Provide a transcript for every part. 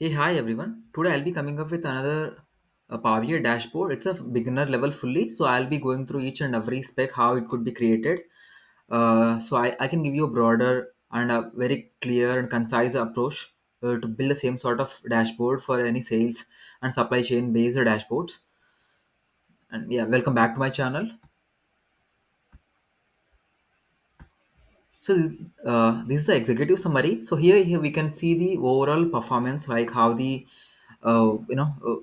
Hey, hi everyone. Today I'll be coming up with another Power BI dashboard. It's a beginner level fully, so I'll be going through each and every spec how it could be created. So I can give you a broader and a very clear and concise approach to build the same sort of dashboard for any sales and supply chain based dashboards. And yeah, welcome back to my channel. So this is the executive summary. So here we can see the overall performance, like how the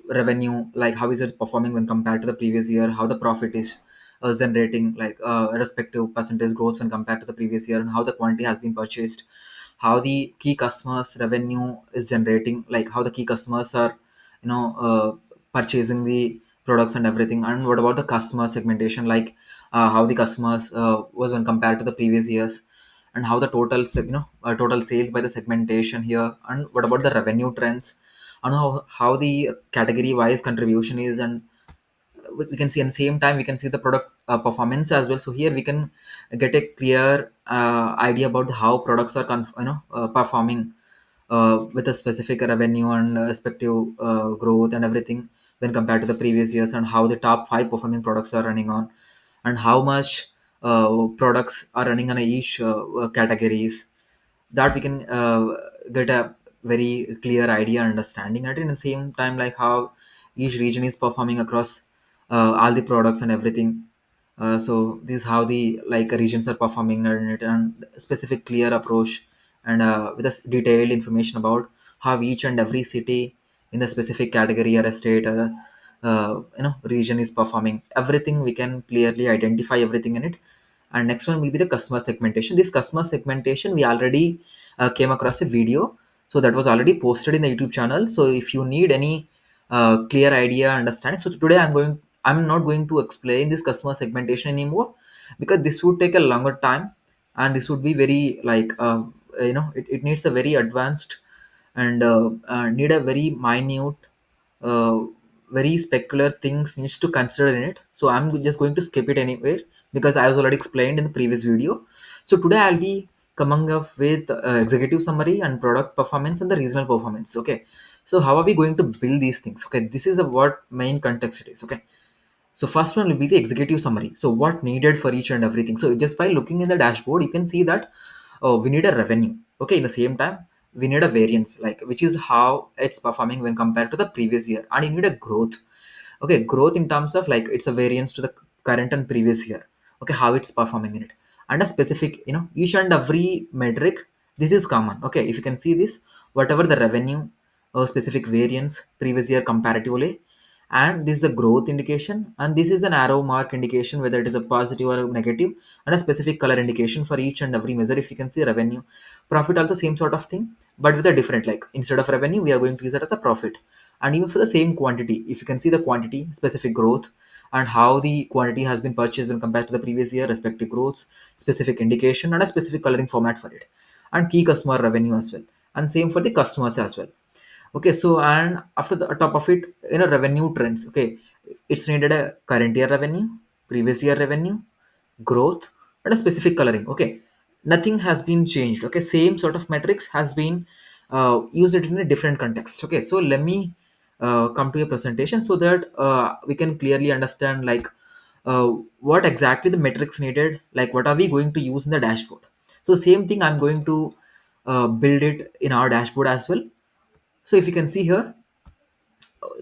revenue, like how is it performing when compared to the previous year, how the profit is generating, like respective percentage growth when compared to the previous year, and how the quantity has been purchased, how the key customers revenue is generating, like how the key customers are purchasing the products and everything, and what about the customer segmentation, like how the customers was when compared to the previous years, and how the total sales by the segmentation here, and what about the revenue trends, and how the category wise contribution is, and we can see at the same time we can see the product performance as well. So here we can get a clear idea about how products are performing with a specific revenue and respective growth and everything when compared to the previous years, and how the top five performing products are running on, and how much products are running on each categories, that we can get a very clear idea and understanding at it. In the same time, like how each region is performing across all the products and everything. So this is how the like regions are performing and it, and specific clear approach, and with us detailed information about how each and every city in the specific category or a state or a, region is performing. Everything we can clearly identify everything in it. And next one will be the customer segmentation. This customer segmentation we already came across a video, so that was already posted in the YouTube channel. So if you need any clear idea understanding, so today I'm not going to explain this customer segmentation anymore, because this would take a longer time, and this would be very like it needs a very advanced and need a very minute, uh, very specular things needs to consider in it. So I'm just going to skip it anywhere, because I was already explained in the previous video. So today I'll be coming up with executive summary and product performance and the regional performance. Okay, so how are we going to build these things? Okay, this is a what main context it is. Okay, so first one will be the executive summary. So what needed for each and everything. So just by looking in the dashboard, you can see that we need a revenue. Okay, in the same time, we need a variance, like which is how it's performing when compared to the previous year, and you need a growth. Okay, growth in terms of like it's a variance to the current and previous year. Okay, how it's performing in it, and a specific, each and every metric. This is common. Okay, if you can see this, whatever the revenue or specific variance previous year comparatively, and this is a growth indication, and this is an arrow mark indication whether it is a positive or a negative, and a specific color indication for each and every measure. If you can see revenue, profit also same sort of thing, but with a different, like instead of revenue we are going to use it as a profit. And even for the same quantity, if you can see the quantity specific growth, and how the quantity has been purchased when compared to the previous year, respective growths, specific indication, and a specific coloring format for it, and key customer revenue as well, and same for the customers as well. Okay, so and after the top of it, revenue trends. Okay, it's needed a current year revenue, previous year revenue, growth, and a specific coloring. Okay, nothing has been changed. Okay, same sort of metrics has been used it in a different context. Okay, so let me come to a presentation so that we can clearly understand, like uh, what exactly the metrics needed, like what are we going to use in the dashboard. So same thing I'm going to build it in our dashboard as well. So if you can see here,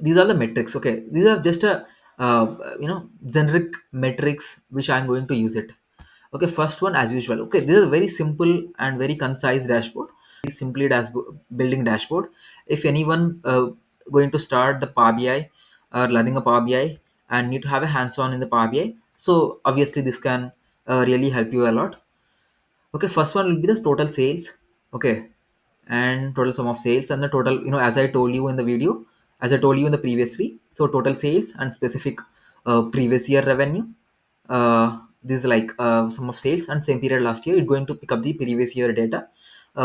these are the metrics. Okay, these are just a generic metrics which I'm going to use it. Okay, first one as usual. Okay, this is a very simple and very concise dashboard, simply dashboard building dashboard. If anyone going to start the Power BI or learning a Power BI and need to have a hands-on in the Power BI, so obviously this can really help you a lot. Okay, first one will be the total sales. Okay, and total sum of sales, and the total, as I told you in the video, as I told you in the previously. So total sales and specific previous year revenue. This is like sum of sales and same period last year. It's going to pick up the previous year data,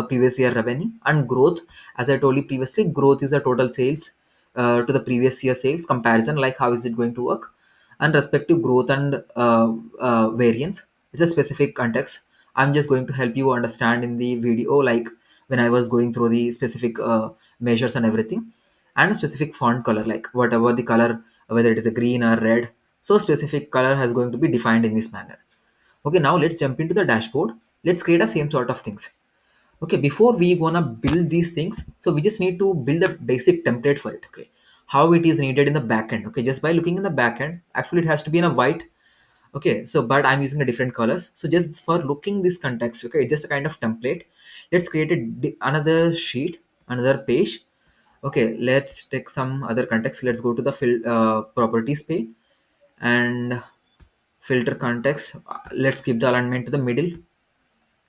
previous year revenue and growth. As I told you previously, growth is the total sales to the previous year sales comparison. Like how is it going to work? And respective growth and variance, it's a specific context. I'm just going to help you understand in the video, like when I was going through the specific measures and everything, and specific font color, like whatever the color, whether it is a green or red, so specific color has going to be defined in this manner. Okay, now let's jump into the dashboard. Let's create a same sort of things. Okay, before we gonna build these things, so we just need to build a basic template for it. Okay, how it is needed in the backend. Okay, just by looking in the backend, actually it has to be in a white. Okay, so but I'm using a different colors, so just for looking this context, okay, it's just a kind of template. Let's create another sheet, another page. Okay, let's take some other context. Let's go to the properties page and filter context. Let's keep the alignment to the middle,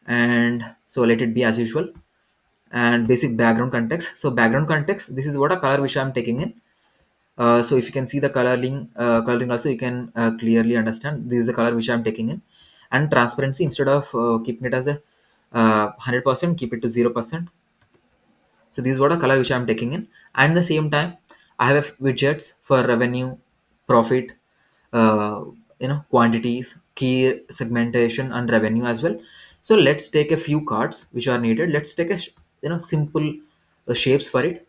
and so let it be as usual. And basic background context, so background context, this is what a color which I'm taking in. So if you can see the coloring also, you can clearly understand this is the color which I'm taking in. And transparency, instead of keeping it as a 100%, keep it to 0%. So this is what a color which I'm taking in. And the same time, I have widgets for revenue, profit, uh, quantities, key segmentation, and revenue as well. So let's take a few cards which are needed. Let's take a simple shapes for it.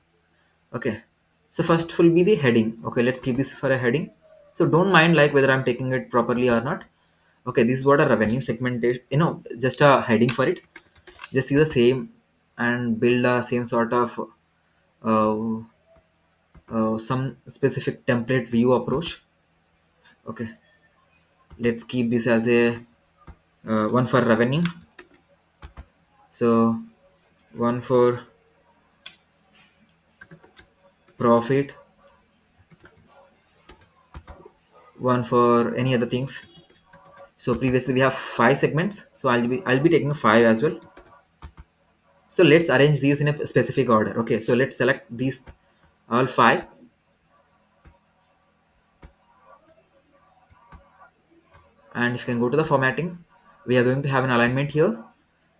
Okay, so first will be the heading. Okay, let's keep this for a heading. So don't mind like whether I'm taking it properly or not. Okay, this is what a revenue segmentation, just a heading for it. Just use the same and build a same sort of uh, some specific template view approach. Okay, let's keep this as a one for revenue. So one for profit, one for any other things. So previously we have five segments, so I'll be taking five as well. So let's arrange these in a specific order. Okay, so let's select these all five, and if you can go to the formatting, we are going to have an alignment here.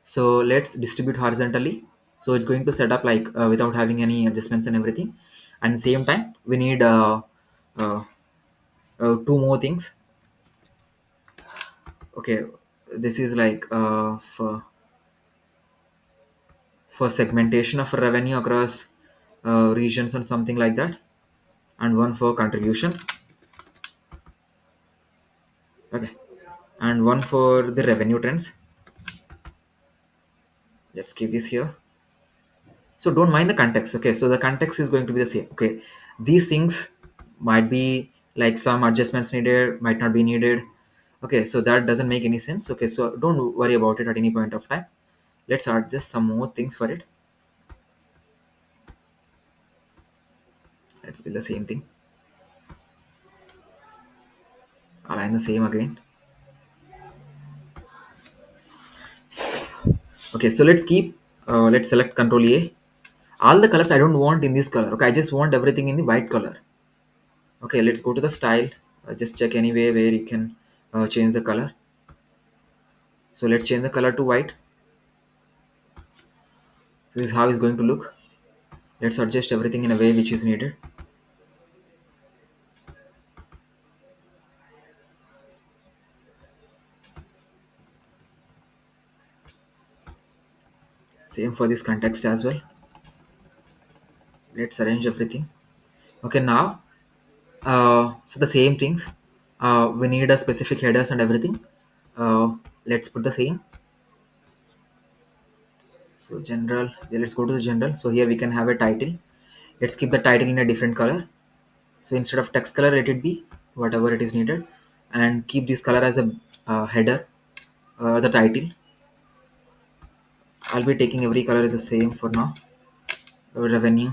So let's distribute horizontally. So it's going to set up like without having any adjustments and everything. And same time, we need uh, two more things. Okay, this is like for segmentation of revenue across regions and something like that, and one for contribution. Okay, and one for the revenue trends. Let's keep this here. So don't mind the context. Okay, so the context is going to be the same. Okay, these things might be like some adjustments needed, might not be needed. Okay, so that doesn't make any sense. Okay, so don't worry about it at any point of time. Let's adjust some more things for it. Let's build the same thing, align the same again. Okay, so let's select Control A. All the colors I don't want in this color. Okay, I just want everything in the white color. Okay, let's go to the style. Just check anyway where you can change the color. So let's change the color to white. So this is how it's going to look. Let's adjust everything in a way which is needed. Same for this context as well. Let's arrange everything. Okay, now for the same things, we need a specific headers and everything. Let's put the same. So general, yeah, let's go to the general. So here we can have a title. Let's keep the title in a different color. So instead of text color, let it be whatever it is needed, and keep this color as a header, the title. I'll be taking every color is the same for now. Revenue.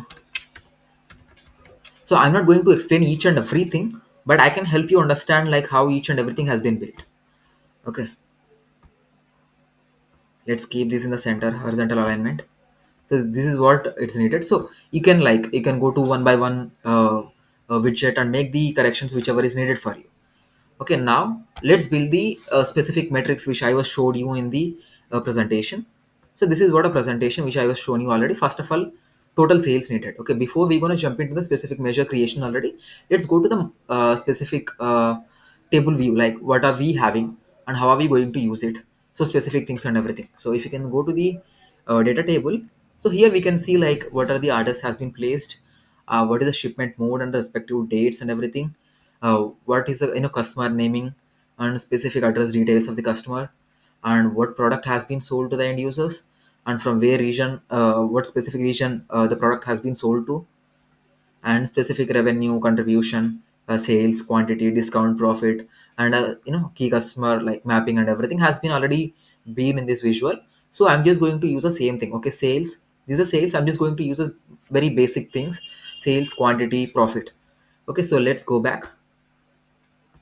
So I'm not going to explain each and everything, but I can help you understand like how each and everything has been built. Okay, let's keep this in the center, horizontal alignment. So this is what it's needed. So you can go to one by one widget and make the corrections whichever is needed for you. Okay, now let's build the specific metrics which I was showed you in the presentation. So this is what a presentation which I was showing you already. First of all, total sales needed. Okay, before we're gonna jump into the specific measure creation already, let's go to the specific table view. Like what are we having and how are we going to use it? So specific things and everything. So if you can go to the data table, So here we can see like what are the orders has been placed, what is the shipment mode and the respective dates and everything, what is the customer naming and specific address details of the customer, and what product has been sold to the end users, and from where region, what specific region the product has been sold to, and specific revenue contribution, sales quantity, discount, profit, and key customer like mapping and everything has been already been in this visual. So I'm just going to use the same thing. Okay, sales, these are sales. I'm just going to use the very basic things: sales, quantity, profit. Okay, so let's go back.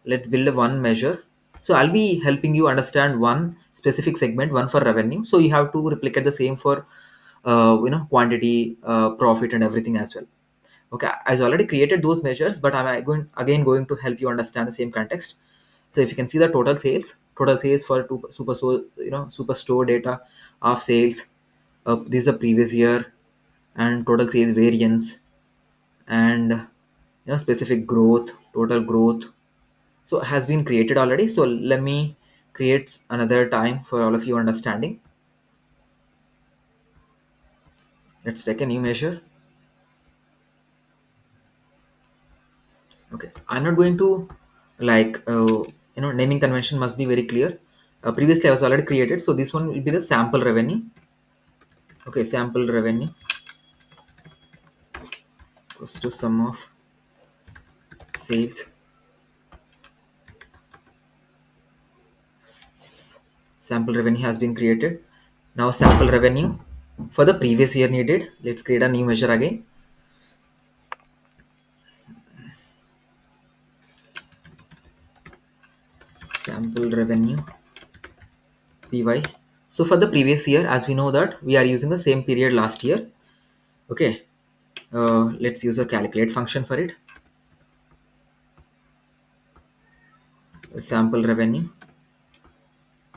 Let's build a one measure. So I'll be helping you understand one specific segment, one for revenue, so you have to replicate the same for quantity, profit and everything as well. Okay, I've already created those measures, but I'm going to help you understand the same context. So if you can see the total sales for two superstore, superstore data of sales, this is the previous year, and total sales variance, and specific growth, total growth. So has been created already. So let me create another time for all of you understanding. Let's take a new measure. Okay, I'm not going to like naming convention must be very clear. Previously I was already created, so this one will be the sample revenue. Okay, sample revenue goes to sum of sales. Sample revenue has been created. Now sample revenue for the previous year needed. Let's create a new measure again. Sample revenue py. So for the previous year, as we know that we are using the same period last year. Okay, let's use a calculate function for it. Sample revenue.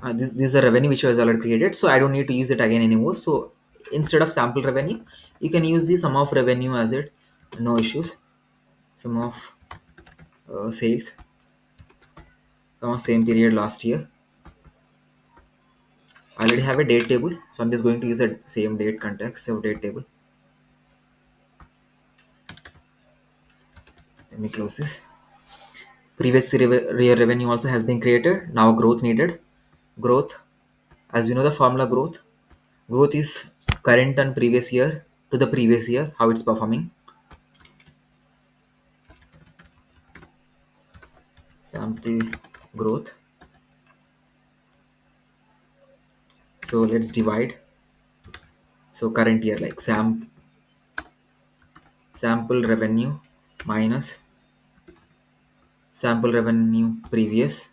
This is a revenue which was already created, so I don't need to use it again anymore. So instead of sample revenue, you can use the sum of revenue as it, no issues. Sum of sales, sum of same period last year. I already have a date table, so I'm just going to use a same date context, so date table. Let me close this. Previous year revenue also has been created. Now growth needed. Growth, as we know the formula growth. Growth is current and previous year to the previous year, how it's performing. Sample growth. So let's divide. So current year like sample revenue minus sample revenue previous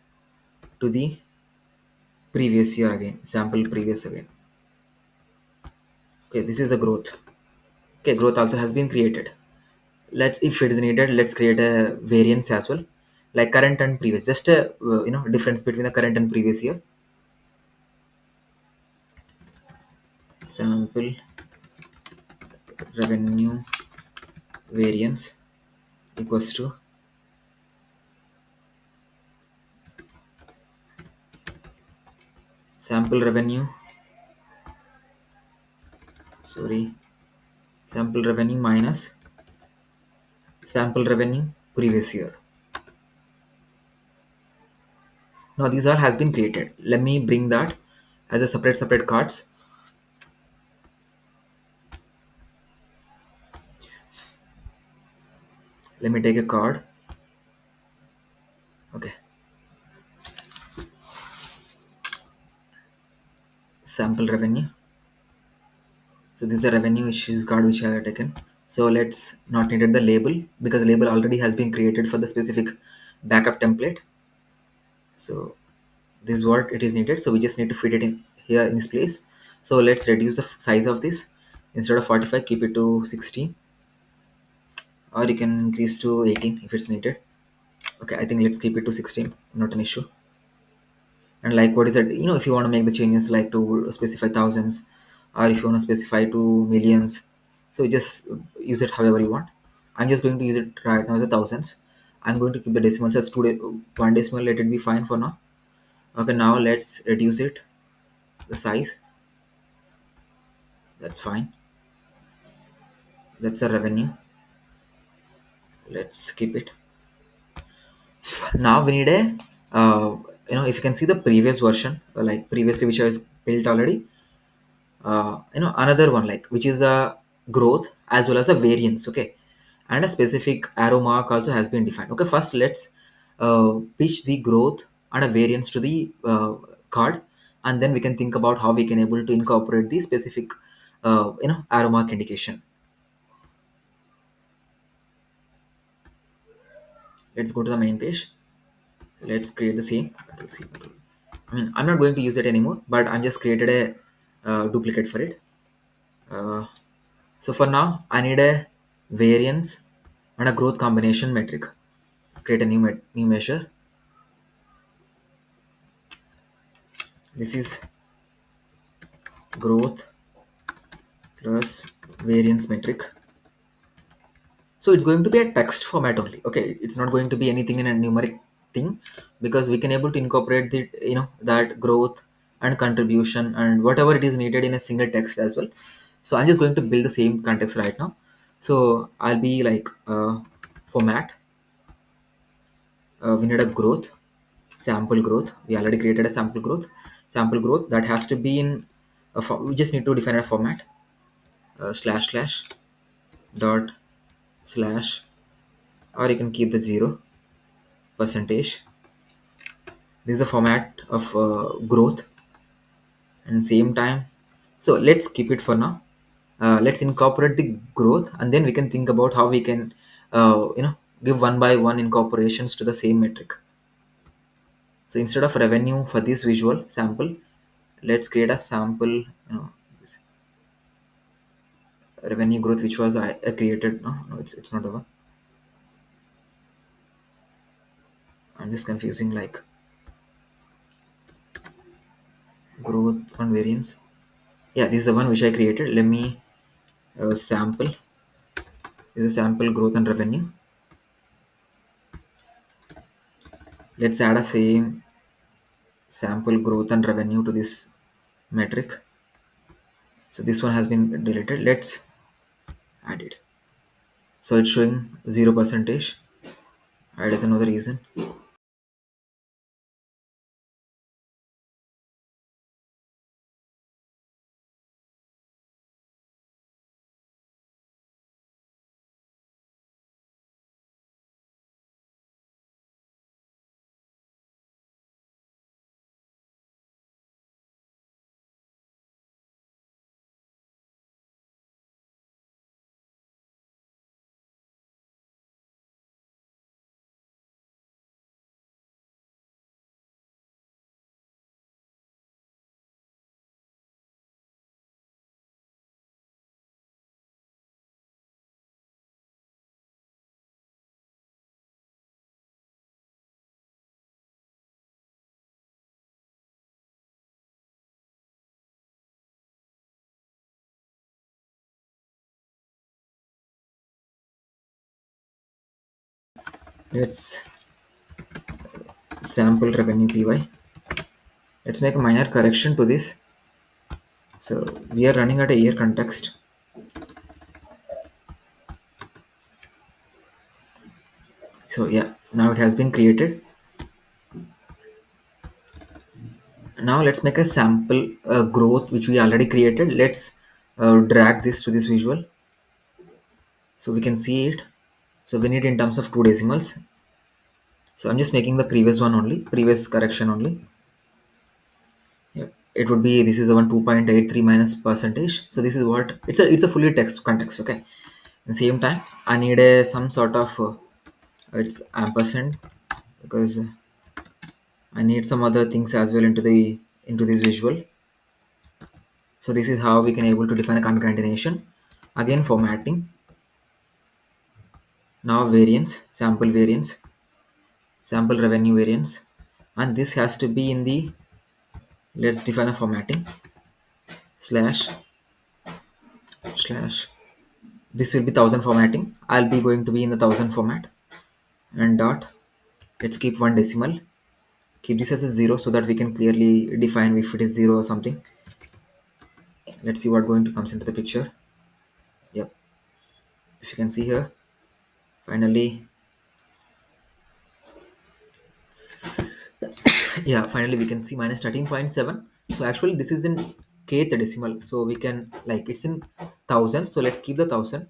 to the previous year again. Sample previous again. Okay, this is a growth. Okay, growth also has been created. Let's, if it is needed, let's create a variance as well, like current and previous, just a difference between the current and previous year. Sample revenue variance equals to sample revenue, sorry, sample revenue minus sample revenue previous year. Now these all has been created. Let me bring that as a separate cards. Let me take a card. Okay, sample revenue. So this is a revenue which is card which I have taken. So let's not needed the label, because label already has been created for the specific backup template. So this is what it is needed. So we just need to fit it in here in this place. So let's reduce the size of this. Instead of 45, keep it to 16, or you can increase to 18 if it's needed. Okay, I think let's keep it to 16, not an issue. And like what is it, if you want to make the changes like to specify thousands, or if you want to specify to millions, so you just use it however you want. I'm just going to use it right now as a thousands. I'm going to keep the decimals as one decimal, let it be fine for now. Okay, now let's reduce it, the size. That's fine. That's a revenue. Let's keep it. Now we need a if you can see the previous version, like previously which I was built already, another one like which is a growth as well as a variance, okay, and a specific arrow mark also has been defined. Okay, first let's pitch the growth and a variance to the card, and then we can think about how we can able to incorporate the specific arrow mark indication. Let's go to the main page. So let's create the same Control C, Control. I mean, I'm not going to use it anymore, but I'm just created a duplicate for it. uh, so for now I need a variance and a growth combination metric. Create a new measure. This is growth plus variance metric. So it's going to be a text format only, okay, it's not going to be anything in a numeric thing, because we can able to incorporate the that growth and contribution and whatever it is needed in a single text as well. So I'm just going to build the same context right now. So I'll be like format. We need a growth, sample growth. We already created a sample growth that has to be in we just need to define a format, slash slash dot slash, or you can keep the zero percentage. This is a format of growth and same time. So let's keep it for now. Let's incorporate the growth, and then we can think about how we can give one by one incorporations to the same metric. So instead of revenue for this visual sample, let's create a sample, this revenue growth which was I created. No, it's not the one. I'm just confusing like growth and variance. Yeah, this is the one which I created. Let me sample. This is a sample growth and revenue. Let's add a same sample growth and revenue to this metric. So this one has been deleted. Let's add it. So it's showing 0 percentage. Add is another reason. Let's sample revenue py. Let's make a minor correction to this. So we are running at a year context. So yeah, now it has been created. Now let's make a sample growth which we already created. Let's drag this to this visual so we can see it. So we need in terms of two decimals. So I'm just making the previous one only, previous correction only. Yeah, it would be, this is the one 2.83 minus percentage. So this is what it's a fully text context. Okay. At the same time, I need a some sort of it's ampersand, because I need some other things as well into this visual. So this is how we can able to define a concatenation. Again, formatting. Now variance, sample revenue variance, and this has to be in the, let's define a formatting, slash slash. This will be 1000 formatting. I'll be going to be in the 1000 format, and dot. Let's keep one decimal. Keep this as a zero so that we can clearly define if it is zero or something. Let's see what going to comes into the picture. Yep. If you can see here, finally, yeah, finally we can see minus 13.7. So actually this is in kth decimal, so we can, like, it's in thousand, so let's keep the thousand.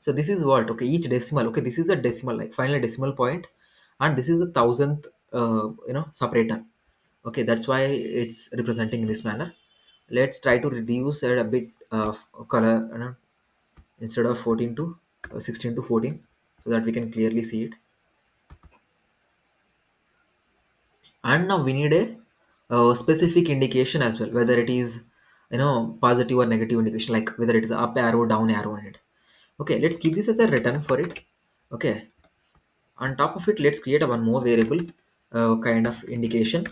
So this is what, okay, each decimal, okay, this is a decimal, like final decimal point, and this is a thousandth separator. Okay, that's why it's representing in this manner. Let's try to reduce it a bit of color, instead of 14 to 16 to 14, so that we can clearly see it. And now we need a specific indication as well, whether it is, positive or negative indication, like whether it is up arrow, down arrow on it. Okay, let's keep this as a return for it. Okay, on top of it, let's create a one more variable, kind of indication.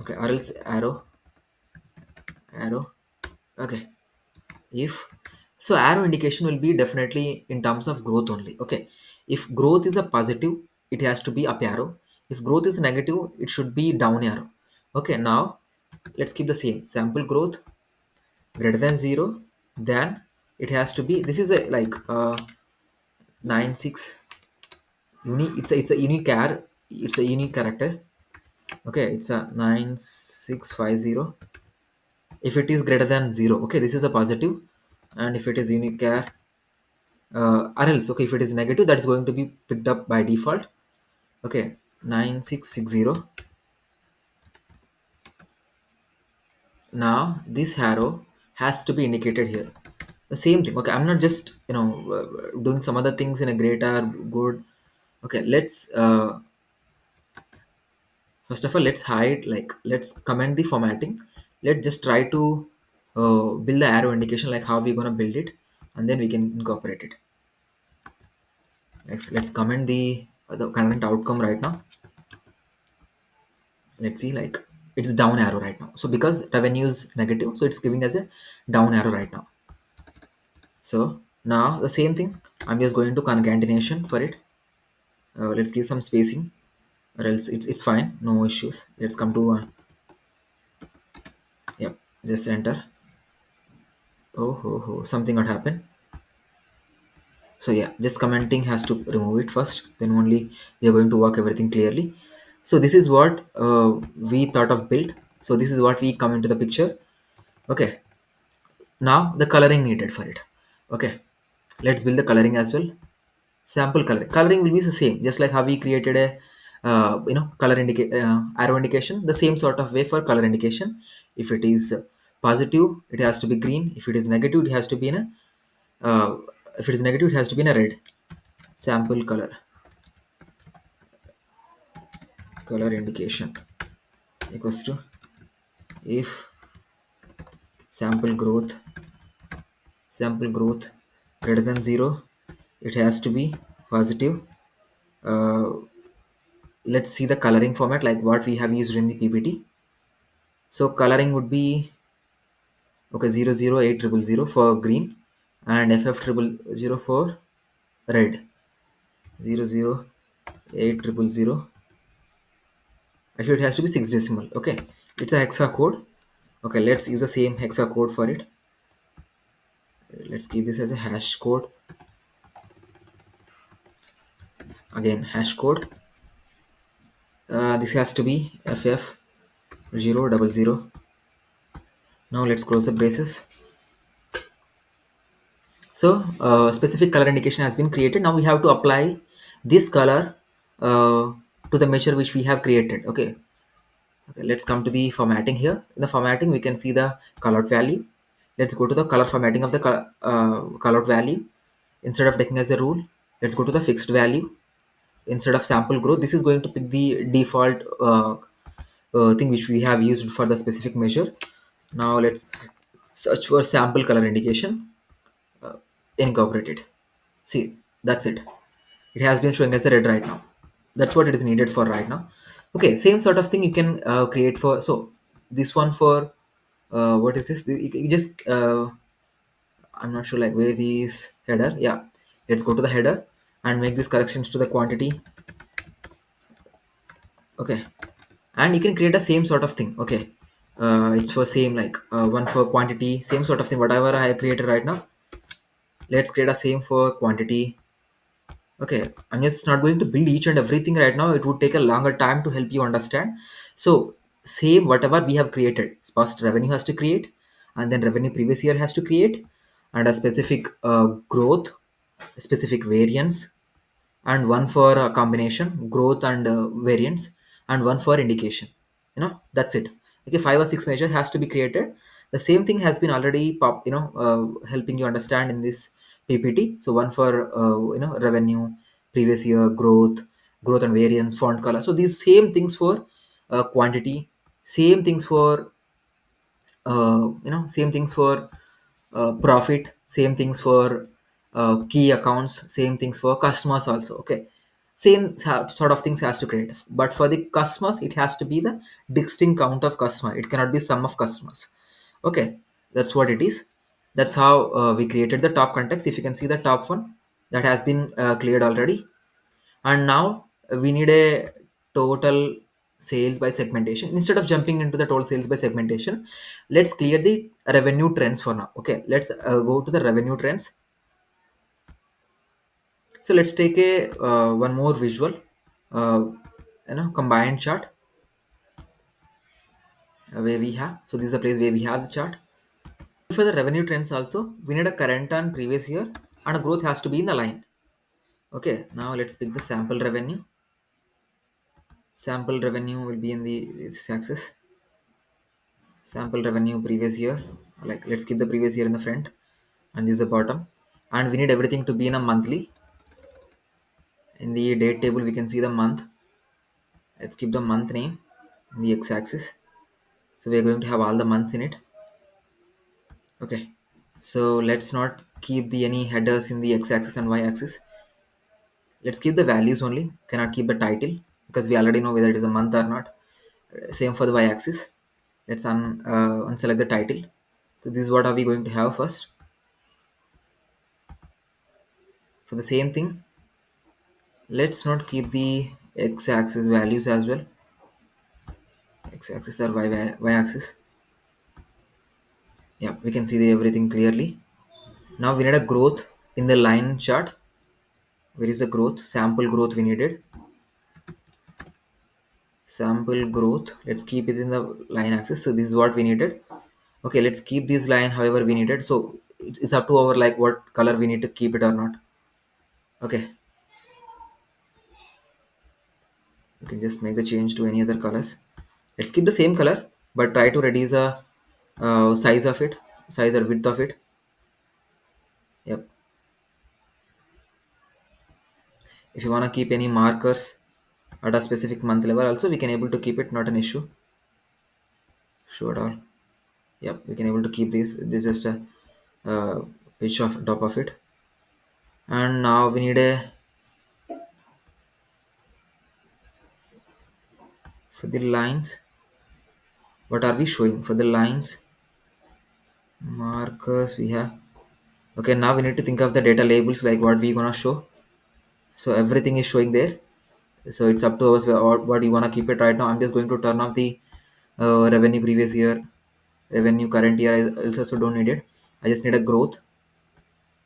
Okay, or else arrow. Okay, if so, arrow indication will be definitely in terms of growth only. Okay, if growth is a positive, it has to be up arrow. If growth is negative, it should be down arrow. Okay, now let's keep the same sample growth greater than 0, then it has to be, this is a like 96 unique, it's a unique it's a unique character. Okay, it's a 9650. If it is greater than 0, okay, this is a positive. And if it is unique char, or else, okay, if it is negative, that's going to be picked up by default. Okay, 9660. Now this arrow has to be indicated here, the same thing. Okay, I'm not just doing some other things in a greater good. Okay, let's first of all, let's hide, like, let's comment the formatting. Let's just try to build the arrow indication, like how we're gonna build it, and then we can incorporate it. Let's comment the current outcome right now. Let's see, like, it's down arrow right now, so because revenue is negative, so it's giving us a down arrow right now. So now the same thing, I'm just going to concatenation for it. Let's give some spacing, or else it's fine, no issues. Let's come to yep, just enter. Something got happened. So yeah, just commenting has to remove it first, then only we are going to work everything clearly. So this is what we thought of build. So this is what we come into the picture. Okay, now the coloring needed for it. Okay, let's build the coloring as well. Sample coloring will be the same, just like how we created a color indicate arrow indication, the same sort of way for color indication. If it is positive, it has to be green. If it is negative, it has to be in a uh, if it is negative, it has to be in a red. Sample color indication equals to, if sample growth greater than 0, it has to be positive. uh, let's see the coloring format, like what we have used in the ppt. So coloring would be, okay, 008000 for green, and ff triple zero for red. 008000, actually it has to be 6 decimal. Okay, it's a hexa code. Okay, let's use the same hexa code for it. Let's keep this as a hash code. Again, hash code. This has to be ff 000. Now let's close the braces. So specific color indication has been created. Now we have to apply this color to the measure which we have created. Okay, okay, let's come to the formatting here. In the formatting, we can see the colored value. Let's go to the color formatting of the colored value. Instead of taking as a rule, let's go to the fixed value. Instead of sample growth, this is going to pick the default thing which we have used for the specific measure. Now let's search for sample color indication, uh, incorporate it. See, that's it. It has been showing as a red right now. That's what it is needed for right now. Okay, same sort of thing you can create for, so this one for what is this? You just I'm not sure, like, where this header. Yeah, let's go to the header and make these corrections to the quantity. Okay, and you can create a same sort of thing. Okay, it's for same, like one for quantity, same sort of thing, whatever I created right now. Let's create a same for quantity. Okay, I'm just not going to build each and everything right now. It would take a longer time to help you understand. So, same whatever we have created. First, revenue has to create, and then revenue previous year has to create, and a specific growth, specific variance, and one for combination growth and variance, and one for indication. That's it. Okay, 5 or 6 measure has to be created. The same thing has been already helping you understand in this PPT. So one for revenue previous year growth and variance, font color. So these same things for quantity, same things for same things for profit, same things for key accounts, same things for customers also. Okay, same sort of things has to create, but for the customers it has to be the distinct count of customer, it cannot be sum of customers. Okay, that's what it is. That's how we created the top context. If you can see the top one, that has been cleared already. And now we need a total sales by segmentation. Instead of jumping into the total sales by segmentation, let's clear the revenue trends for now. Okay, let's go to the revenue trends. So let's take a one more visual uh, combined chart where we have. So this is the place where we have the chart. For the revenue trends also, we need a current and previous year, and a growth has to be in the line. Okay, now let's pick the sample revenue. Sample revenue will be in the this axis. Sample revenue previous year, like let's keep the previous year in the front, and this is the bottom. And we need everything to be in a monthly. In the date table we can see the month. Let's keep the month name in the x-axis. So we are going to have all the months in it. Okay, so let's not keep the any headers in the x-axis and y-axis. Let's keep the values only, cannot keep the title, because we already know whether it is a month or not. Same for the y-axis. Let's unselect the title. So this is what are we going to have first. For the same thing, let's not keep the x-axis values as well. X-axis or y-axis. Yeah, we can see the everything clearly. Now we need a growth in the line chart. Where is the growth? Sample growth we needed. Sample growth. Let's keep it in the line axis. So this is what we needed. Okay, let's keep this line however we needed. So it's up to our like what color we need to keep it or not. Okay, you can just make the change to any other colors. Let's keep the same color, but try to reduce the size of it, size or width of it. Yep. If you want to keep any markers at a specific month level also, we can able to keep it, not an issue. Show it all. Yep, we can able to keep this is just a pitch of top of it. And now we need a for the lines, what are we showing for the lines? Markers we have. Okay, now we need to think of the data labels, like what we gonna show. So everything is showing there. So it's up to us what you want to keep it. Right now I'm just going to turn off the revenue previous year, revenue current year. I also don't need it. I just need a growth.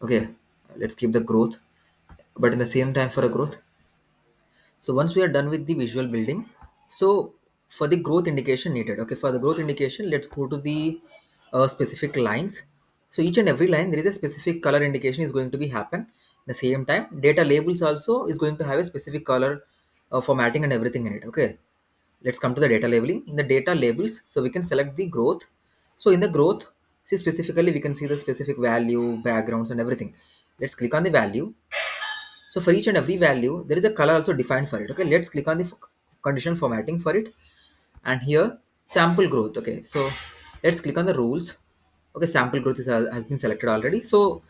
Okay, let's keep the growth, but in the same time for a growth. So once we are done with the visual building, so for the growth indication needed, okay, for the growth indication, let's go to the specific lines. So each and every line, there is a specific color indication is going to be happen. The same time, data labels also is going to have a specific color formatting and everything in it. Okay, let's come to the data labeling. In the data labels, so we can select the growth. So in the growth, see specifically we can see the specific value, backgrounds and everything. Let's click on the value. So for each and every value, there is a color also defined for it. Okay, let's click on the conditional formatting for it. And here, sample growth. Okay, so let's click on the rules. Okay, sample growth has been selected already. So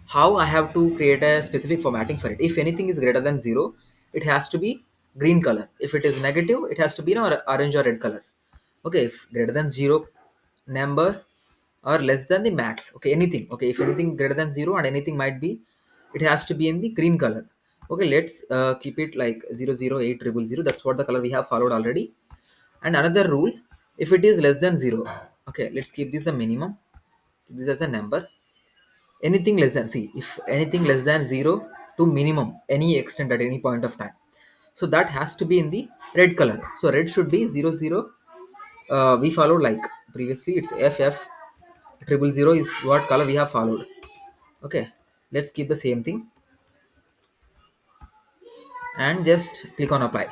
how I have to create a specific formatting for it. If anything is greater than 0, it has to be green color. If it is negative, it has to be orange or red color. Okay, if greater than 0 number or less than the max, okay, anything, okay, if anything greater than 0 and anything might be, it has to be in the green color. Okay, let's keep it like 00800. That's what the color we have followed already. And another rule, if it is less than 0, okay, let's keep this a minimum, keep this as a number. Anything less than, see, if anything less than 0 to minimum any extent at any point of time, so that has to be in the red color. So red should be 0 0. We followed like previously, it's ff triple zero is what color we have followed. Okay, let's keep the same thing and just click on apply.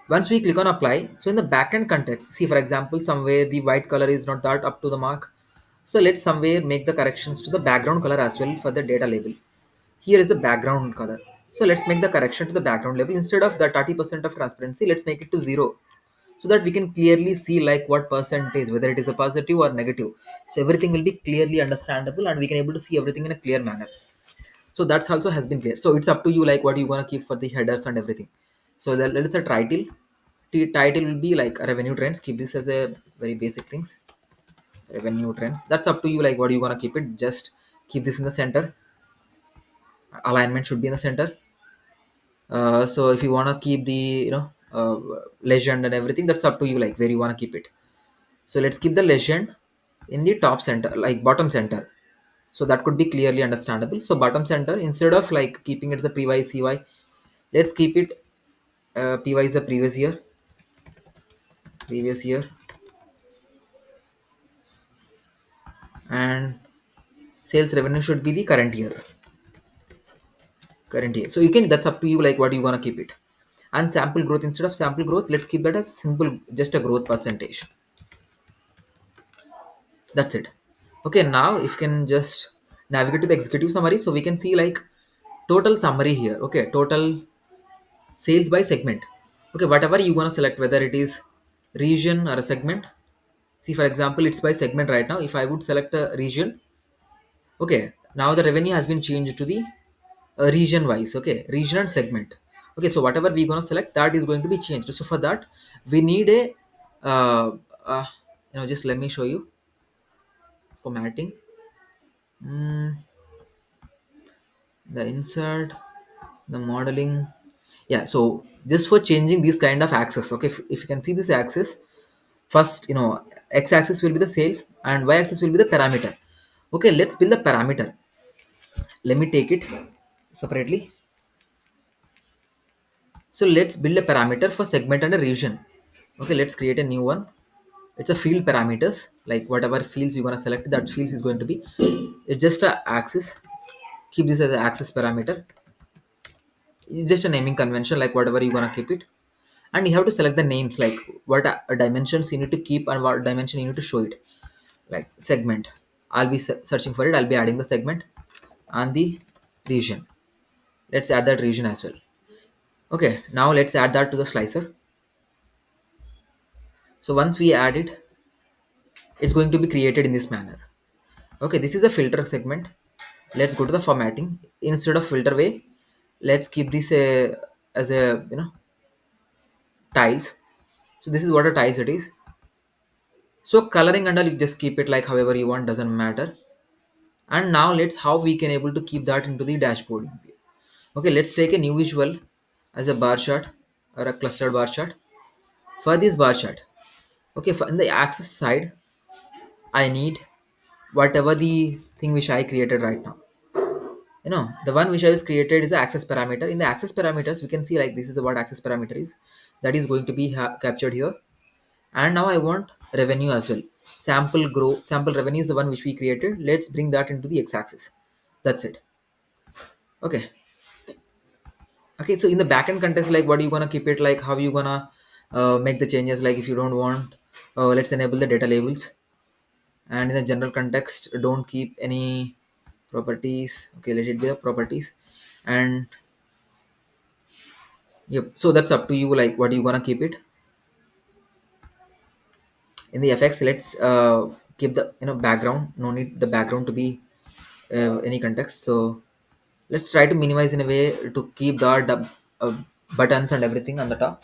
Once we click on apply, so in the backend context, see, for example, somewhere the white color is not that up to the mark, so let's somewhere make the corrections to the background color as well for the data label. Here is the background color, so let's make the correction to the background label. Instead of the 30% of transparency, let's make it to 0, so that we can clearly see like what percentage, whether it is a positive or negative. So everything will be clearly understandable and we can able to see everything in a clear manner. So that's also has been clear. So it's up to you like what you want to keep for the headers and everything. So let's a title. Title will be like revenue trends. Keep this as a very basic things. Revenue trends, that's up to you like what you want to keep it. Just keep this in the center. Alignment should be in the center. So if you want to keep the legend and everything, that's up to you like where you want to keep it. So let's keep the legend in the top center, like bottom center. So that could be clearly understandable. So bottom center, instead of like keeping it as a py cy, let's keep it py is the previous year, and sales revenue should be the current year. So you can, that's up to you like what you want to keep it. And sample growth, instead of sample growth, let's keep that as simple, just a growth percentage. That's it. Okay, now if you can just navigate to the executive summary, so we can see like total summary here. Okay, total sales by segment. Okay, whatever you gonna select, whether it is region or a segment. See, for example, it's by segment right now. If I would select a region, okay, now the revenue has been changed to the region wise. Okay, region and segment. Okay, so whatever we gonna select, that is going to be changed. So for that, we need a uh, uh, just let me show you formatting. Mm, the insert, the modeling. Yeah, so just for changing these kind of axis. Okay, if you can see this axis, first, x axis will be the sales and y axis will be the parameter. Okay, let's build the parameter. Let me take it separately. So let's build a parameter for segment and a region. Okay, let's create a new one. It's a field parameters, like whatever fields you're gonna select, that fields is going to be, it's just a axis. Keep this as an axis parameter. It's just a naming convention, like whatever you're gonna keep it. And you have to select the names, like what dimensions you need to keep and what dimension you need to show it. Like segment, I'll be searching for it, I'll be adding the segment. And the region, let's add that region as well. Okay, now let's add that to the slicer. So once we add it, it's going to be created in this manner. Okay, this is a filter segment. Let's go to the formatting. Instead of filter way, let's keep this as a tiles. So this is what a tiles it is. So coloring and all, you just keep it like however you want, doesn't matter. And now let's how we can able to keep that into the dashboard. Okay, let's take a new visual as a bar chart or a clustered bar chart. For this bar chart, okay, for in the axis side, I need whatever the thing which I created right now. The one which I was created is the access parameter. In the access parameters, we can see like this is what access parameter is. That is going to be captured here. And now I want revenue as well. Sample revenue is the one which we created. Let's bring that into the x-axis. That's it. Okay. Okay, so in the backend context, like what you gonna keep it, like how you gonna make the changes, like if you don't want, let's enable the data labels. And in the general context, don't keep any properties. Okay, let it be the properties. And yep, so that's up to you, like what you gonna keep it. In the effects, let's keep the background. No need the background to be any context. So let's try to minimize in a way to keep the buttons and everything on the top.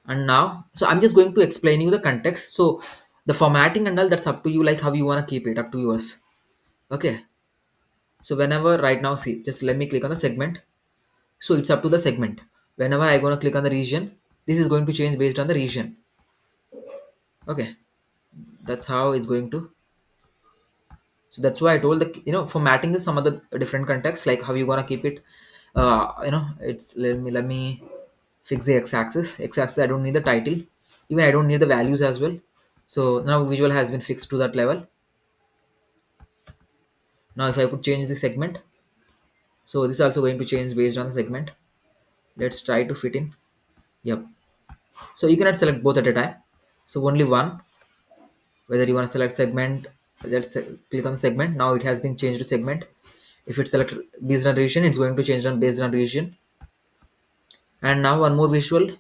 And now, so I'm just going to explain you the context. So the formatting and all, that's up to you, like how you want to keep it, up to yours. Okay, so whenever right now, see, just let me click on the segment. So it's up to the segment. Whenever I gonna click on the region, this is going to change based on the region. Okay, that's how it's going to. So that's why I told the, formatting is some other different context, like how you gonna keep it. It's, let me fix the x-axis. X-axis, I don't need the title. Even I don't need the values as well. So now visual has been fixed to that level. Now if I could change the segment, so this is also going to change based on the segment. Let's try to fit in. Yep. So you cannot select both at a time. So only one. Whether you want to select segment, click on the segment. Now it has been changed to segment. If it's select based on region, it's going to change on based on region. And now one more visual,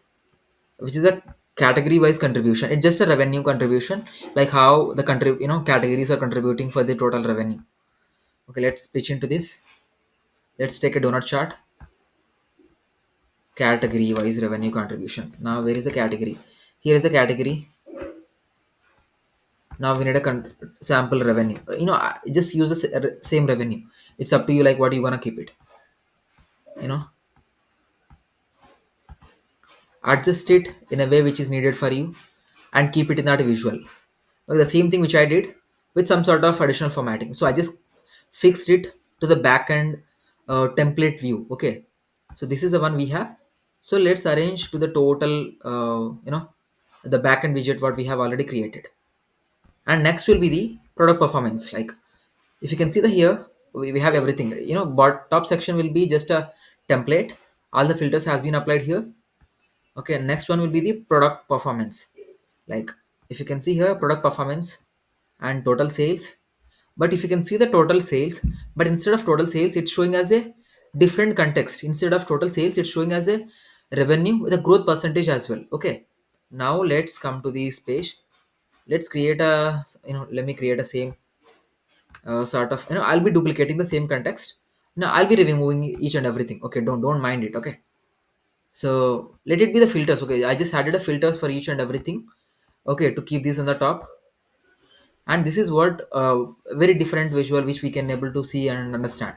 which is a category wise contribution. It's just a revenue contribution, like how the country, categories are contributing for the total revenue. Okay, let's pitch into this. Let's take a donut chart. Category wise revenue contribution. Now where is the category? Here is the category. Now we need a sample revenue. Just use the same revenue. It's up to you, like what you wanna keep it. You know, adjust it in a way which is needed for you, and keep it in that visual. Okay, the same thing which I did with some sort of additional formatting. So I just fixed it to the backend template view. Okay, so this is the one we have. So let's arrange to the total, the backend widget what we have already created. And next will be the product performance. Like if you can see the here, we have everything. But top section will be just a template. All the filters has been applied here. Okay, next one will be the product performance. Like if you can see here, product performance and total sales. But if you can see the total sales, but instead of total sales, it's showing as a different context. Instead of total sales, it's showing as a revenue with a growth percentage as well. Okay, now let's come to this page. Let's create a, let me create a same sort of, I'll be duplicating the same context. Now I'll be removing each and everything. Okay, don't mind it. Okay, so let it be the filters. Okay, I just added a filters for each and everything. Okay, to keep this on the top. And this is what very different visual which we can able to see and understand.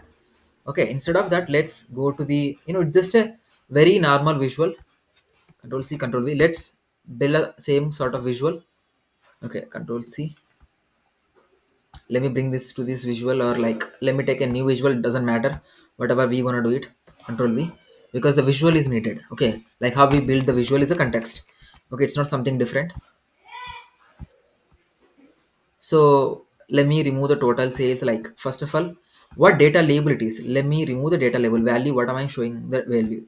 Okay, instead of that, let's go to the, it's just a very normal visual. Control C, Control V. Let's build a same sort of visual. Okay, Control C. Let me bring this to this visual, or like let me take a new visual. It doesn't matter, whatever we gonna do it. Control V, because the visual is needed. Okay, like how we build the visual is a context. Okay, it's not something different. So let me remove the total sales. Like first of all, what data label it is, let me remove the data label. Value, what am I showing the value?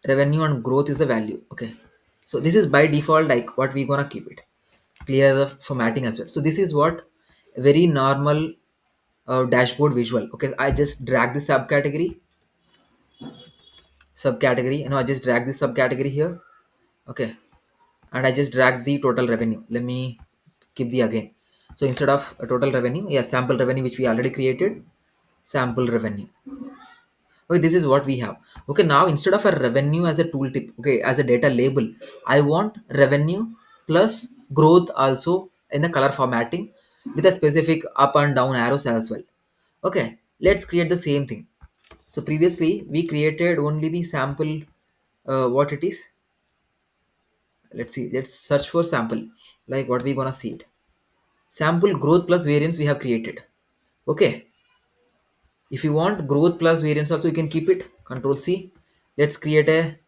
Revenue and growth is the value. Okay, so this is by default, like what we gonna keep it. Clear the formatting as well. So this is what very normal dashboard visual. Okay, I just drag the subcategory, I just drag this subcategory here. Okay, and I just drag the total revenue. Let me keep the again. So instead of a total revenue, yeah, sample revenue which we already created, sample revenue. Okay, this is what we have. Okay, now instead of a revenue as a tooltip, okay, as a data label, I want revenue plus growth also in the color formatting with a specific up and down arrows as well. Okay, let's create the same thing. So previously we created only the sample, what it is. Let's see, let's search for sample. Like what we gonna see it, sample growth plus variance we have created. Okay, if you want growth plus variance also, you can keep it. Control C. Let's create a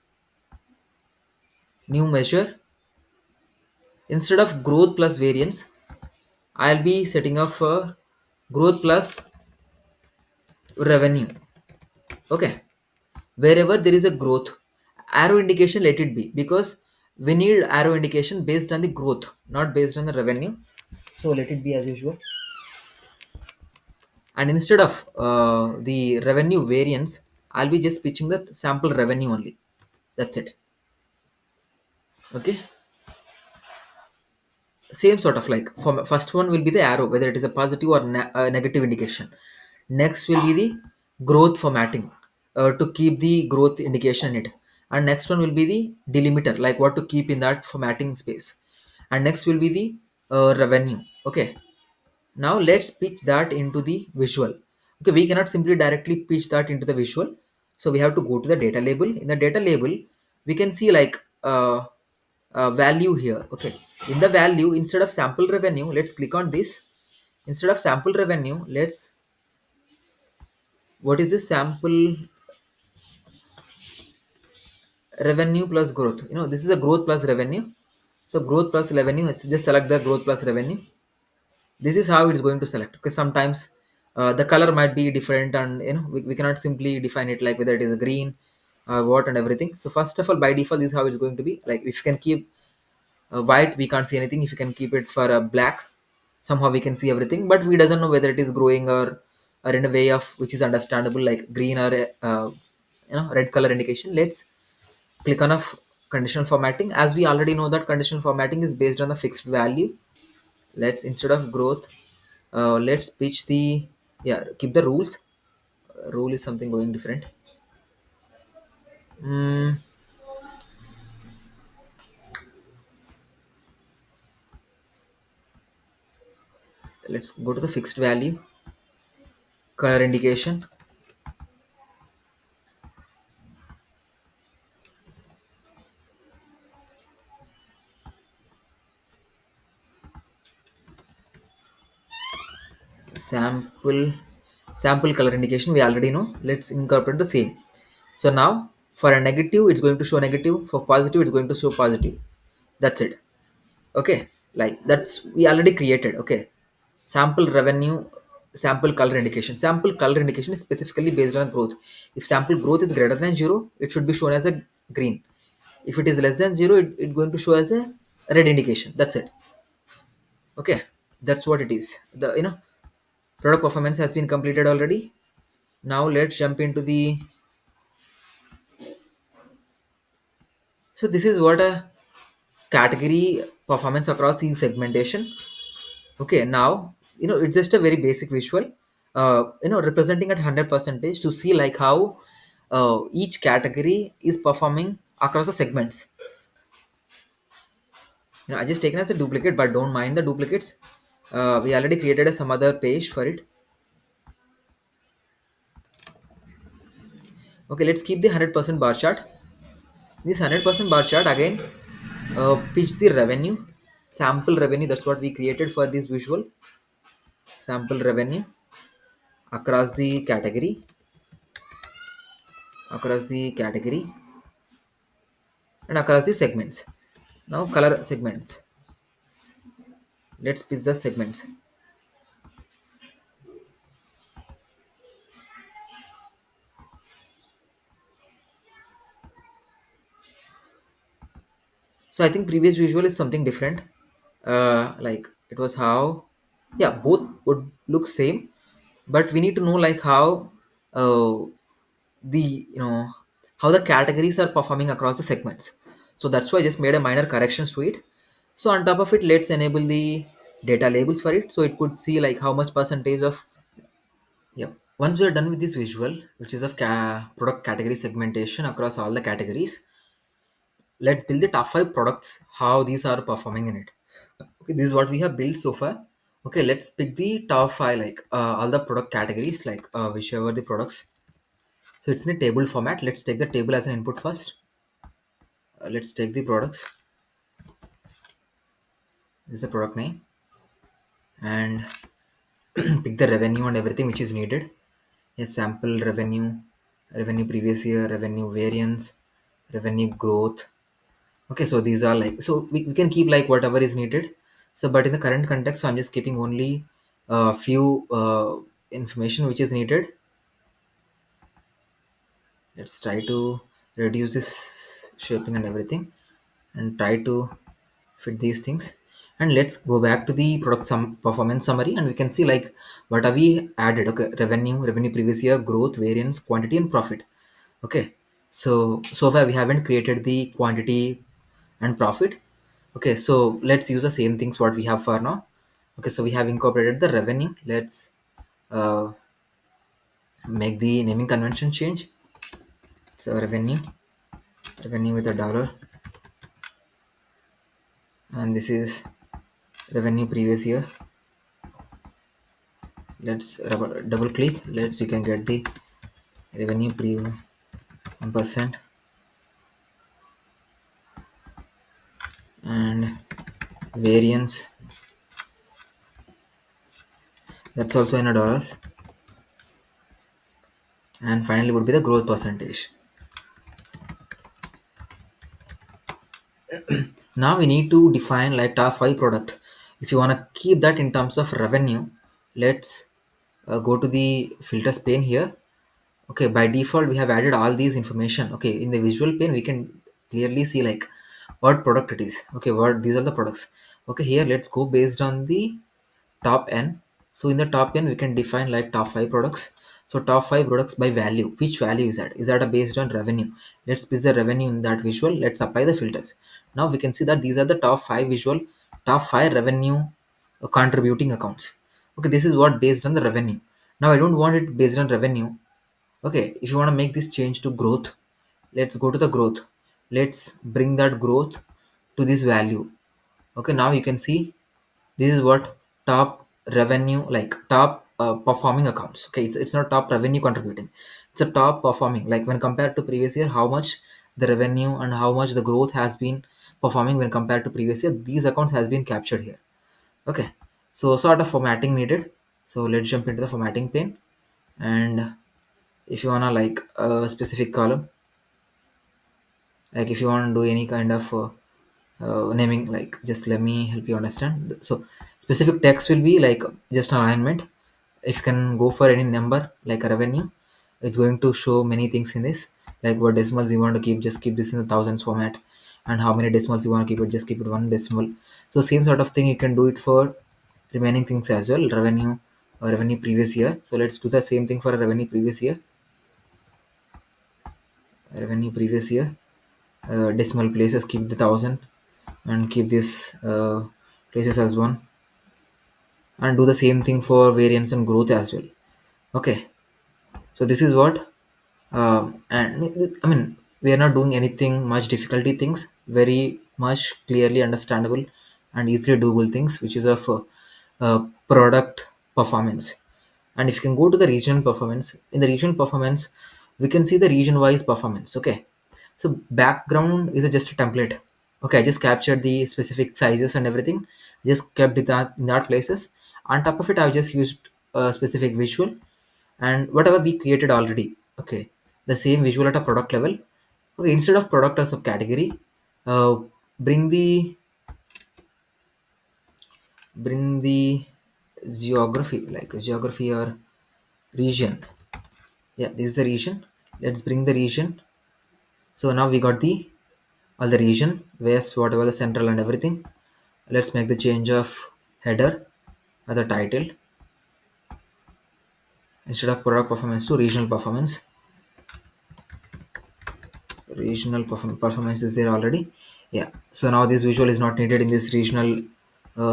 new measure. Instead of growth plus variance, I'll be setting up for growth plus revenue. Okay, wherever there is a growth, arrow indication let it be, because we need arrow indication based on the growth, not based on the revenue. So let it be as usual. And instead of the revenue variance, I'll be just pitching the sample revenue only. That's it. Okay, same sort of, like for first one will be the arrow, whether it is a positive or negative indication. Next will be the growth formatting, to keep the growth indication in it. And next one will be the delimiter, like what to keep in that formatting space. And next will be the revenue. Okay, now let's pitch that into the visual. Okay, we cannot simply directly pitch that into the visual. So we have to go to the data label. In the data label, we can see like value here. Okay, in the value, instead of sample revenue, let's click on this. Instead of sample revenue, let's, what is this sample revenue plus growth? This is a growth plus revenue. So growth plus revenue, let's just select the growth plus revenue. This is how it's going to select, because sometimes the color might be different, and we cannot simply define it like whether it is green, what and everything. So first of all, by default, this is how it's going to be. Like if you can keep white, we can't see anything. If you can keep it for black, somehow we can see everything, but we doesn't know whether it is growing or in a way of which is understandable, like green or red color indication. Let's click on a conditional formatting. As we already know that conditional formatting is based on a fixed value. Let's, instead of growth, let's pitch the, yeah, keep the rules. Rule is something going different. mm, let's go to the fixed value, color indication, sample sample color indication we already know. Let's incorporate the same. So now for a negative, it's going to show negative. For positive, it's going to show positive. That's it. Okay, like that's we already created. Okay, sample revenue, sample color indication. Sample color indication is specifically based on growth. If sample growth is greater than 0, it should be shown as a green. If it is less than 0, it's going to show as a red indication. That's it. Okay, that's what it is. The product performance has been completed already. Now let's jump into the, so this is what a category performance across the segmentation. Okay, now it's just a very basic visual, representing at 100 percentage to see like how each category is performing across the segments. I just taken as a duplicate, but don't mind the duplicates. We already created some other page for it. Okay, let's keep the 100% bar chart. This 100% bar chart again, pitch the revenue, sample revenue. That's what we created for this visual. Sample revenue across the category, across the category, and across the segments. Now color segments. Let's pitch the segments. So I think previous visual is something different. Like it was how, yeah, both would look same, but we need to know like how the how the categories are performing across the segments. So that's why I just made a minor corrections to it. So on top of it, let's enable the data labels for it, so it could see like how much percentage of, yeah. Once we are done with this visual, which is of product category segmentation across all the categories, let's build the top 5 products, how these are performing in it. Okay, this is what we have built so far. Okay, let's pick the top 5, like all the product categories, like whichever the products. So it's in a table format. Let's take the table as an input first. Let's take the products. This is the product name, and pick the revenue and everything which is needed. Yes, sample revenue, revenue previous year, revenue variance, revenue growth. Okay, so these are like, so we can keep like whatever is needed. So but in the current context, so I'm just keeping only a few information which is needed. Let's try to reduce this shaping and everything, and try to fit these things. And let's go back to the product performance summary, and we can see like what have we added. Okay, revenue previous year, growth, variance, quantity, and profit. Okay, so far we haven't created the quantity and profit. Okay, so let's use the same things what we have for now. Okay, so we have incorporated the revenue. Let's uh, make the naming convention change. So revenue with a dollar, and this is revenue previous year. Let's double click. Let's, you can get the revenue pre 1%, and variance That's also in a dollars. And finally would be the growth percentage. Now we need to define like top 5 product. If you want to keep that in terms of revenue, let's go to the filters pane here. Okay, by default we have added all these information. Okay, in the visual pane we can clearly see like what product it is. Okay, what these are the products. Okay, here let's go based on the top n. So in the top n we can define like top 5 products. So top 5 products by value, which value is that? Is that a based on revenue? Let's pick the revenue in that visual. Let's apply the filters. Now we can see that these are the top 5 visual, top 5 revenue contributing accounts. Okay, this is what based on the revenue. Now I don't want it based on revenue. Okay, if you want to make this change to growth, let's go to the growth. Let's bring that growth to this value. Okay, now you can see this is what top revenue, like top performing accounts. Okay, it's not top revenue contributing, it's a top performing, like when compared to previous year, how much the revenue and how much the growth has been performing when compared to previous year, these accounts has been captured here. Okay, so sort of formatting needed. So let's jump into the formatting pane. And if you wanna like a specific column, like if you want to do any kind of naming, like just let me help you understand. So specific text will be like just an alignment. If you can go for any number like a revenue, it's going to show many things in this, like what decimals you want to keep, just keep this in the thousands format. And how many decimals you want to keep it, just keep it one decimal. So same sort of thing you can do it for remaining things as well, revenue or revenue previous year. So let's do the same thing for a revenue previous year. Revenue previous year, decimal places keep the thousand, and keep this places as one, and do the same thing for variance and growth as well. Okay, so this is what and I mean we are not doing anything much difficulty things, very much clearly understandable and easily doable things, which is of product performance. And if you can go to the regional performance, in the regional performance we can see the region wise performance. Okay, so background is just a template. Okay, I just captured the specific sizes and everything, just kept it that in that places. On top of it I just used a specific visual and whatever we created already. Okay, the same visual at a product level. Okay, instead of product or subcategory, uh, bring the bring the geography, like geography or region. Yeah, this is the region. Let's bring the region. So now we got the all the region, west, whatever the central and everything. Let's make the change of header or the title. Instead of product performance to regional performance. Regional performance is there already. Yeah, so now this visual is not needed in this regional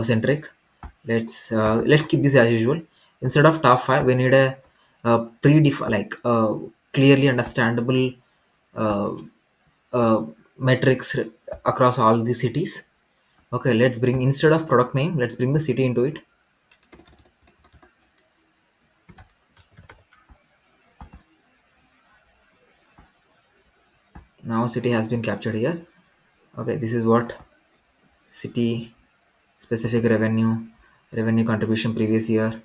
centric. Let's keep this as usual. Instead of top 5 we need a like clearly understandable uh, uh, metrics across all the cities. Okay, let's bring, instead of product name, let's bring the city into it. Now city has been captured here. Okay, this is what city, specific revenue, revenue contribution previous year,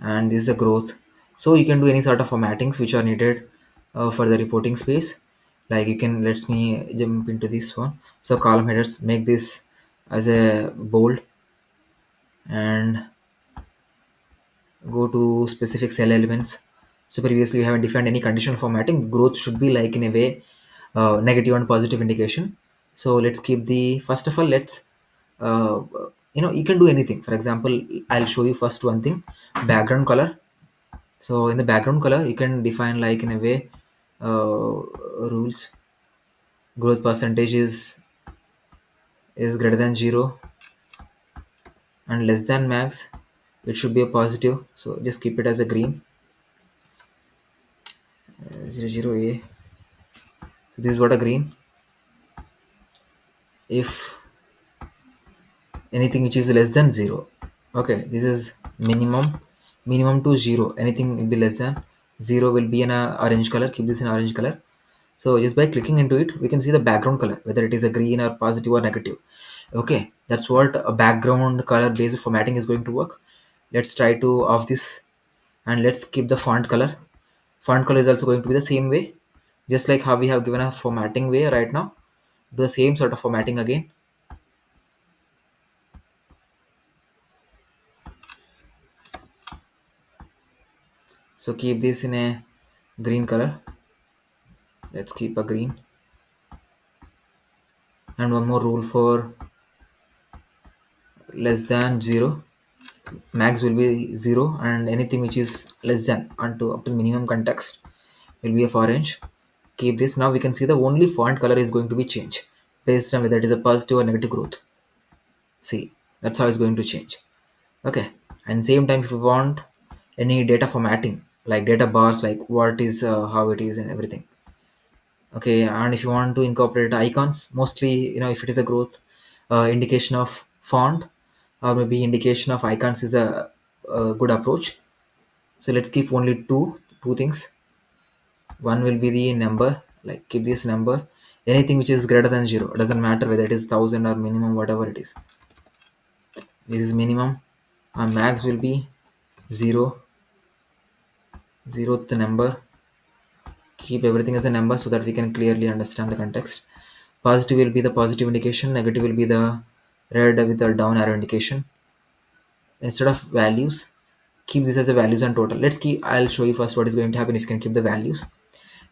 and this is the growth. So you can do any sort of formattings which are needed for the reporting space. Like you can, let me jump into this one. So column headers, make this as a bold, and go to specific cell elements. So previously we haven't defined any conditional formatting. Growth should be like in a way negative and positive indication. So let's keep the, first of all let's uh, you can do anything. For example, I'll show you first one thing, background color. So in the background color you can define like in a way rules, growth percentage is greater than 0 and less than max, it should be a positive, so just keep it as a green. 00a, so this is what a green. If anything which is less than 0, okay, this is minimum, minimum to 0, anything will be less than 0 will be in a orange color, keep this in orange color. So just by clicking into it we can see the background color, whether it is a green or positive or negative. Okay, that's what a background color based formatting is going to work. Let's try to off this, and let's keep the font color. Font color is also going to be the same way, just like how we have given a formatting way right now. Do the same sort of formatting again. So keep this in a green color. Let's keep a green. And one more rule for less than 0. Max will be 0, and anything which is less than unto up to minimum context will be of orange. Keep this. Now we can see the only font color is going to be changed based on whether it is a positive or negative growth. See, that's how it's going to change. Okay. And same time, if you want any data formatting, like data bars, like what is how it is and everything. Okay. And if you want to incorporate icons, mostly, if it is a growth indication of font, or maybe indication of icons is a good approach. So let's keep only two things. One will be the number, like keep this number. Anything which is greater than 0, doesn't matter whether it is 1000 or minimum, whatever it is. This is minimum, and max will be 0, zeroth number. Keep everything as a number so that we can clearly understand the context. Positive will be the positive indication, negative will be the red with the down arrow indication. Instead of values, keep this as a values and total. I'll show you first what is going to happen if you can keep the values.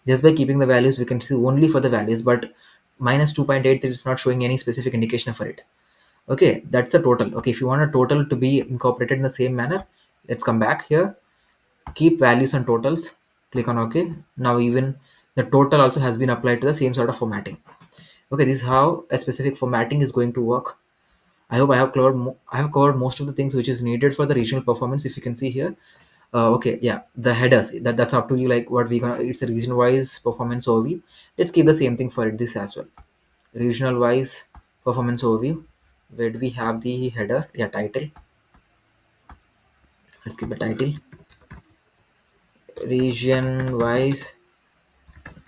Just by keeping the values, we can see only for the values, but minus 2.8, it is not showing any specific indication for it. Okay, that's a total. Okay, if you want a total to be incorporated in the same manner, let's come back here, keep values and totals, click on OK. Now even the total also has been applied to the same sort of formatting. Okay, this is how a specific formatting is going to work. I hope I have covered most of the things which is needed for the regional performance. If you can see here, okay, yeah, the headers, that's up to you, like what we gonna, it's a region wise performance overview. Let's keep the same thing for this as well. Regional wise performance overview. Where do we have the header? Yeah, title. Let's keep the title. Region wise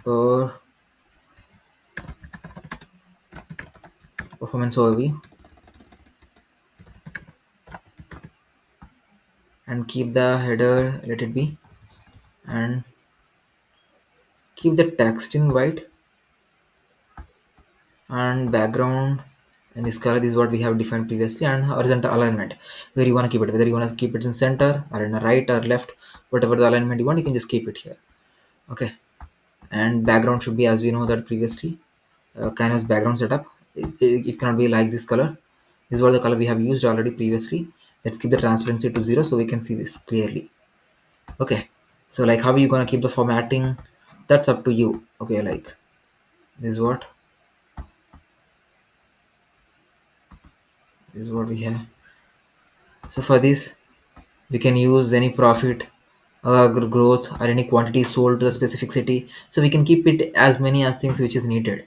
or performance overview, and keep the header, let it be, and keep the text in white, and background and this color. This is what we have defined previously. And horizontal alignment, where you want to keep it, whether you want to keep it in center or in a right or left, whatever the alignment you want, you can just keep it here. Okay. And background should be, as we know that previously, canvas background setup, it cannot be like this color. This is what the color we have used already previously. Let's keep the transparency to 0 so we can see this clearly. Okay, so like how are you gonna keep the formatting, that's up to you. Okay, like this is what we have. So for this, we can use any profit, growth, or any quantity sold to the specific city, so we can keep it as many as things which is needed.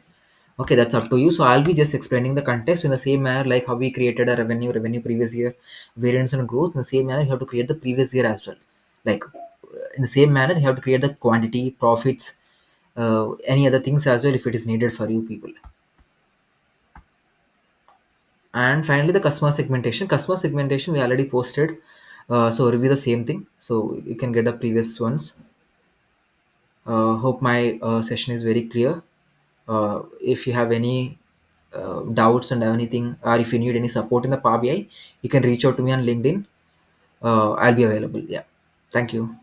Okay, that's up to you. So I'll be just explaining the context in the same manner, like how we created a revenue previous year, variance and growth. In the same manner, you have to create the previous year as well. Like in the same manner, you have to create the quantity, profits, any other things as well if it is needed for you people. And finally, the customer segmentation. Customer segmentation we already posted. So review the same thing. So you can get the previous ones. Hope my session is very clear. If you have any doubts and anything, or if you need any support in the Power BI, you can reach out to me on LinkedIn. I'll be available. Yeah. Thank you.